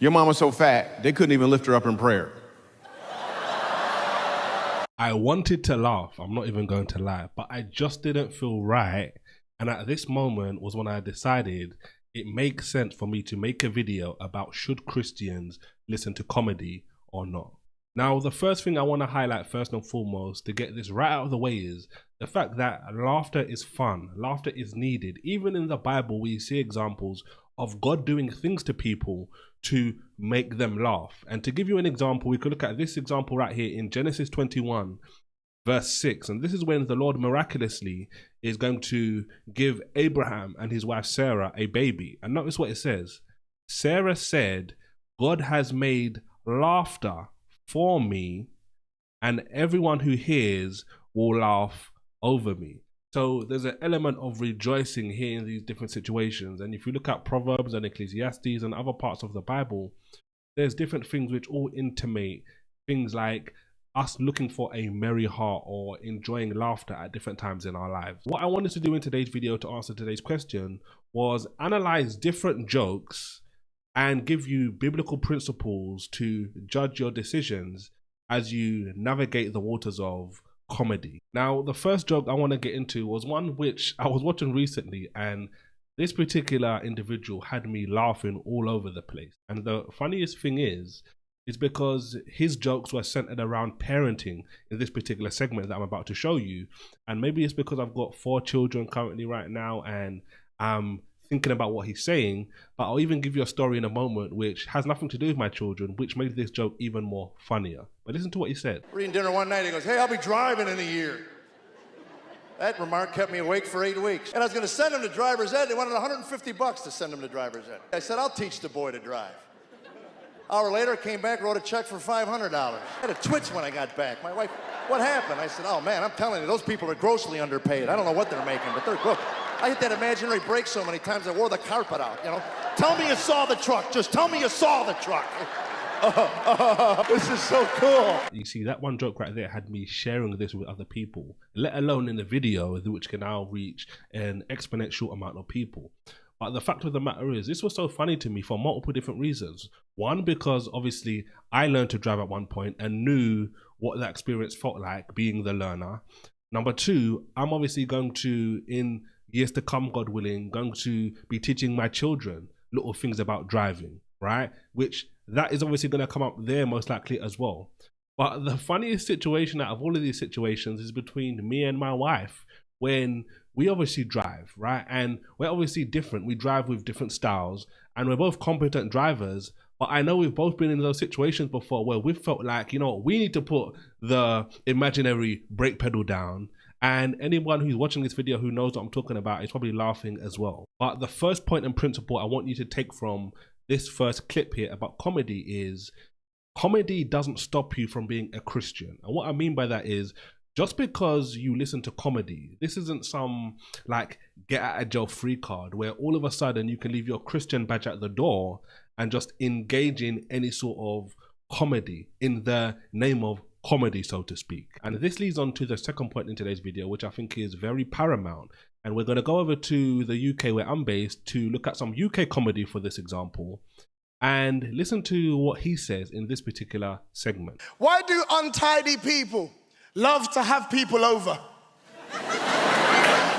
Your mama's so fat, they couldn't even lift her up in prayer. I wanted to laugh, I'm not even going to lie, but I just didn't feel right. And at this moment was when I decided it makes sense for me to make a video about should Christians listen to comedy or not. Now, the first thing I want to highlight first and foremost to get this right out of the way is the fact that laughter is fun, laughter is needed. Even in the Bible, we see examples of God doing things to people to make them laugh. And to give you an example, we could look at this example right here in Genesis 21, verse 6. And this is when the Lord miraculously is going to give Abraham and his wife Sarah a baby. And notice what it says. Sarah said, God has made laughter for me, and everyone who hears will laugh over me. So there's an element of rejoicing here in these different situations. And if you look at Proverbs and Ecclesiastes and other parts of the Bible, there's different things which all intimate things like us looking for a merry heart or enjoying laughter at different times in our lives. What I wanted to do in today's video to answer today's question was analyze different jokes and give you biblical principles to judge your decisions as you navigate the waters of comedy. Now, the first joke I want to get into was one which I was watching recently, and this particular individual had me laughing all over the place. And the funniest thing is because his jokes were centered around parenting in this particular segment that I'm about to show you. And maybe it's because I've got 4 children currently right now and I'm thinking about what he's saying, but I'll even give you a story in a moment which has nothing to do with my children, which made this joke even more funnier. But listen to what he said. We're eating dinner one night, he goes, hey, I'll be driving in a year. That remark kept me awake for 8 weeks. And I was gonna send him to driver's ed. They wanted $150 to send him to driver's ed. I said, I'll teach the boy to drive. Hour later, came back, wrote a check for $500. I had a twitch when I got back. My wife, what happened? I said, oh man, I'm telling you, those people are grossly underpaid. I don't know what they're making, but they're good. I hit that imaginary brake so many times I wore the carpet out, you know? Tell me you saw the truck. Just tell me you saw the truck. This is so cool. You see, that one joke right there had me sharing this with other people, let alone in the video, which can now reach an exponential amount of people. But the fact of the matter is, this was so funny to me for multiple different reasons. One, because obviously I learned to drive at one point and knew what that experience felt like being the learner. Number 2, I'm obviously going to, in years to come, God willing, going to be teaching my children little things about driving, right? Which that is obviously going to come up there most likely as well. But the funniest situation out of all of these situations is between me and my wife, when we obviously drive, right? And we're obviously different. We drive with different styles and we're both competent drivers. But I know we've both been in those situations before where we've felt like, you know, we need to put the imaginary brake pedal down. And anyone who's watching this video who knows what I'm talking about is probably laughing as well. But the first point and principle I want you to take from this first clip here about comedy is comedy doesn't stop you from being a Christian. And what I mean by that is, just because you listen to comedy, this isn't some like get out of jail free card where all of a sudden you can leave your Christian badge at the door and just engage in any sort of comedy in the name of comedy, so to speak. And this leads on to the second point in today's video, which I think is very paramount. And we're going to go over to the UK where I'm based to look at some UK comedy for this example and listen to what he says in this particular segment. Why do untidy people love to have people over?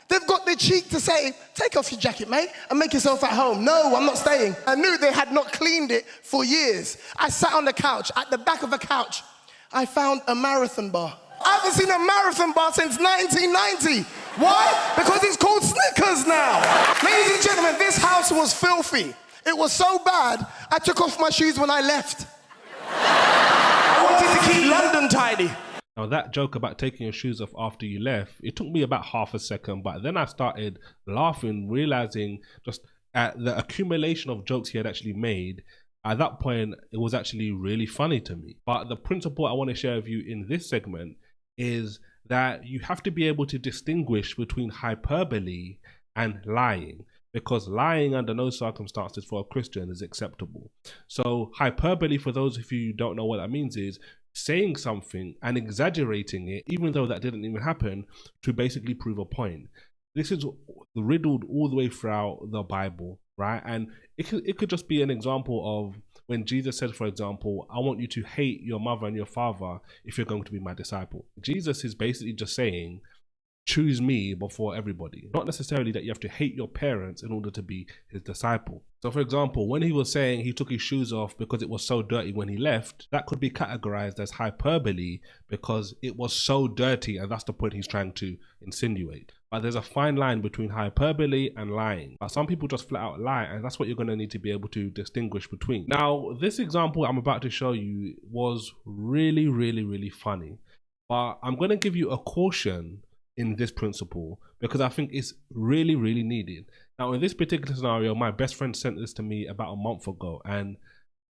They've got the cheek to say, take off your jacket, mate, and make yourself at home. No, I'm not staying. I knew they had not cleaned it for years. I sat on the couch. At the back of the couch, I found a marathon bar. I haven't seen a marathon bar since 1990. Why? Because it's called Snickers now. Ladies and gentlemen, this house was filthy. It was so bad, I took off my shoes when I left. I wanted to keep London tidy. Now that joke about taking your shoes off after you left, it took me about half a second, but then I started laughing, realizing just at the accumulation of jokes he had actually made. At that point, it was actually really funny to me. But the principle I want to share with you in this segment is that you have to be able to distinguish between hyperbole and lying, because lying under no circumstances for a Christian is acceptable. So hyperbole, for those of you who don't know what that means, is saying something and exaggerating it, even though that didn't even happen, to basically prove a point. This is riddled all the way throughout the Bible, right? And it could just be an example of when Jesus said, for example, I want you to hate your mother and your father if you're going to be my disciple. Jesus is basically just saying, choose me before everybody. Not necessarily that you have to hate your parents in order to be his disciple. So for example, when he was saying he took his shoes off because it was so dirty when he left, that could be categorized as hyperbole because it was so dirty, and that's the point he's trying to insinuate. But there's a fine line between hyperbole and lying. But some people just flat out lie, and that's what you're going to need to be able to distinguish between. Now, this example I'm about to show you was really, really, really funny. But I'm going to give you a caution in this principle because I think it's really, really needed. Now, in this particular scenario, my best friend sent this to me about a month ago, and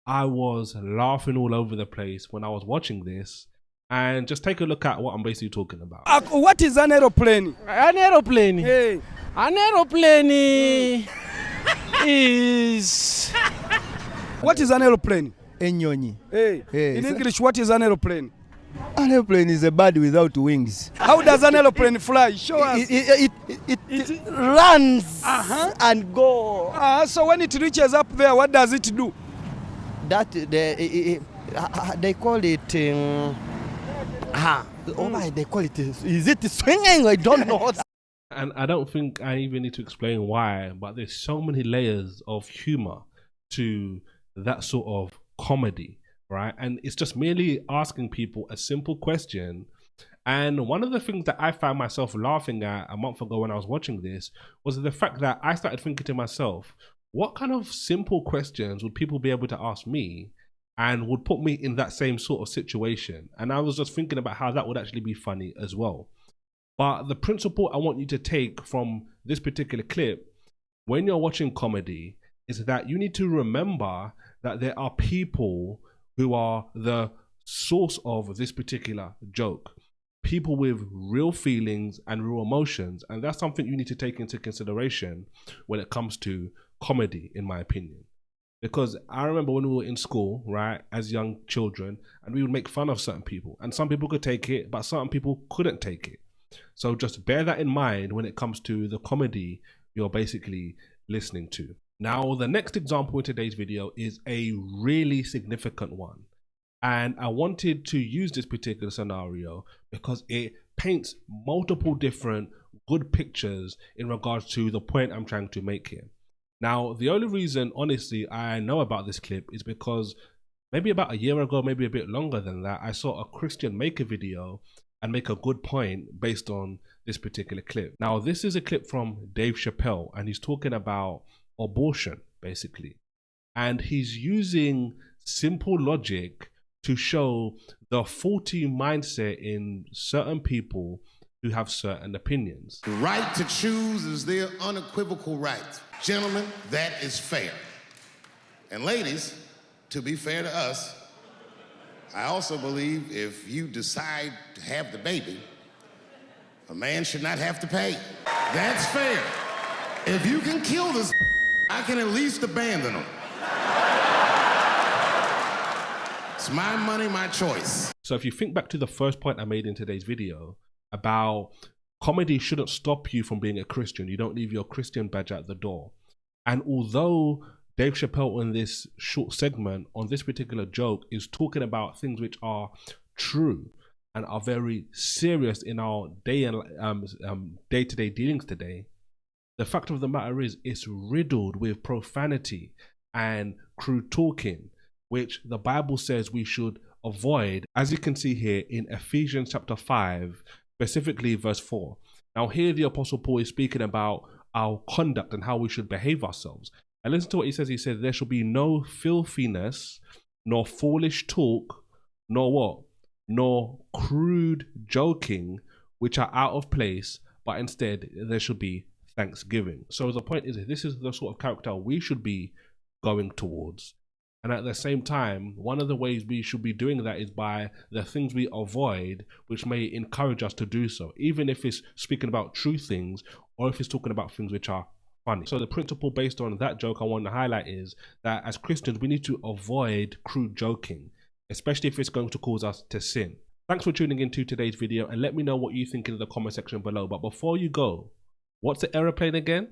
I was laughing all over the place when I was watching this. And just take a look at what I'm basically talking about. What is an aeroplane? An aeroplane. Hey. An aeroplane is. What is an aeroplane? Enyonyi. Hey. Hey, In sir. English, what is an aeroplane? An airplane is a bird without wings. How does an aeroplane fly? Show us. It runs and go. So when it reaches up there, what does it do? That they call it. Oh my, they call it. Is it swinging? I don't know. And I don't think I even need to explain why, but there's so many layers of humor to that sort of comedy, right? And it's just merely asking people a simple question. And one of the things that I found myself laughing at a month ago when I was watching this was the fact that I started thinking to myself, what kind of simple questions would people be able to ask me and would put me in that same sort of situation? And I was just thinking about how that would actually be funny as well. But the principle I want you to take from this particular clip when you're watching comedy is that you need to remember that there are people who are the source of this particular joke. People with real feelings and real emotions. And that's something you need to take into consideration when it comes to comedy, in my opinion. Because I remember when we were in school, right, as young children, and we would make fun of certain people. And some people could take it, but certain people couldn't take it. So just bear that in mind when it comes to the comedy you're basically listening to. Now, the next example in today's video is a really significant one. And I wanted to use this particular scenario because it paints multiple different good pictures in regards to the point I'm trying to make here. Now, the only reason, honestly, I know about this clip is because maybe about a year ago, maybe a bit longer than that, I saw a Christian make a video and make a good point based on this particular clip. Now, this is a clip from Dave Chappelle, and he's talking about abortion, basically. And he's using simple logic to show the faulty mindset in certain people who have certain opinions. The right to choose is their unequivocal right. Gentlemen, that is fair. And ladies, to be fair to us, I also believe if you decide to have the baby, a man should not have to pay. That's fair. If you can kill this, I can at least abandon him. It's my money, my choice. So if you think back to the first point I made in today's video about comedy shouldn't stop you from being a Christian. You don't leave your Christian badge at the door. And although Dave Chappelle in this short segment on this particular joke is talking about things which are true and are very serious in our day-to-day dealings today, the fact of the matter is it's riddled with profanity and crude talking, which the Bible says we should avoid, as you can see here in Ephesians chapter 5, specifically verse 4. Now here the Apostle Paul is speaking about our conduct and how we should behave ourselves. And listen to what he says. He said, there shall be no filthiness, nor foolish talk, nor what? Nor crude joking, which are out of place, but instead there should be thanksgiving. So the point is, this is the sort of character we should be going towards. And at the same time, one of the ways we should be doing that is by the things we avoid, which may encourage us to do so, even if it's speaking about true things or if it's talking about things which are funny. So the principle based on that joke I want to highlight is that as Christians, we need to avoid crude joking, especially if it's going to cause us to sin. Thanks for tuning into today's video, and let me know what you think in the comment section below. But before you go, what's the aeroplane again?